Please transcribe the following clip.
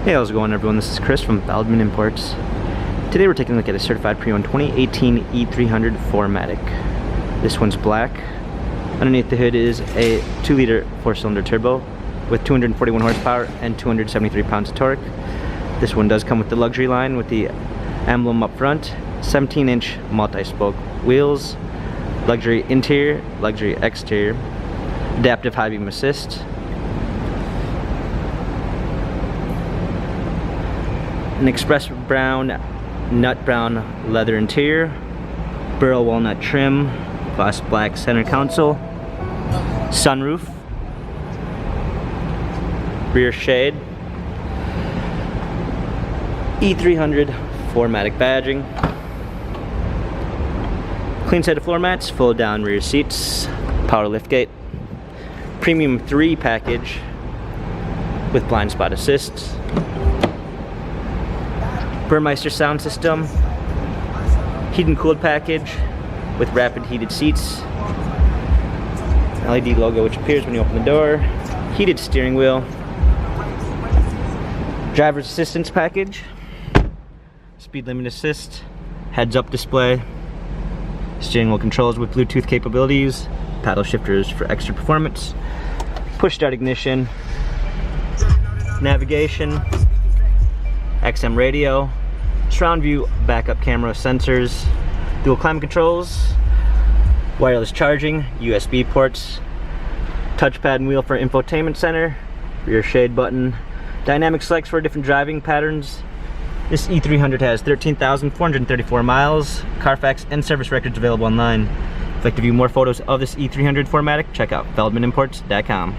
Hey, how's it going everyone? This is Chris from Feldmann Imports. Today we're taking a look at a certified pre-owned 2018 E300 4MATIC. This one's black. Underneath the hood is a 2-liter 4-cylinder turbo with 241 horsepower and 273 pounds of torque. This one does come with the luxury line with the emblem up front, 17-inch multi-spoke wheels, luxury interior, luxury exterior, adaptive high beam assist, an express brown, nut brown leather interior, burl walnut trim, gloss black center console, sunroof, rear shade, E300 4MATIC badging, clean set of floor mats, fold down rear seats, power liftgate, premium 3 package with blind spot assist, Burmeister sound system, heated and cooled package with rapid heated seats, LED logo which appears when you open the door, heated steering wheel, driver's assistance package, speed limit assist, heads up display, steering wheel controls with Bluetooth capabilities, paddle shifters for extra performance, push start ignition, navigation, XM radio, surround view backup camera sensors, dual climate controls, wireless charging, USB ports, touchpad and wheel for infotainment center, rear shade button, dynamic selects for different driving patterns. This E300 has 13,434 miles, Carfax and service records available online. If you'd like to view more photos of this E300 4MATIC, check out feldmanimports.com.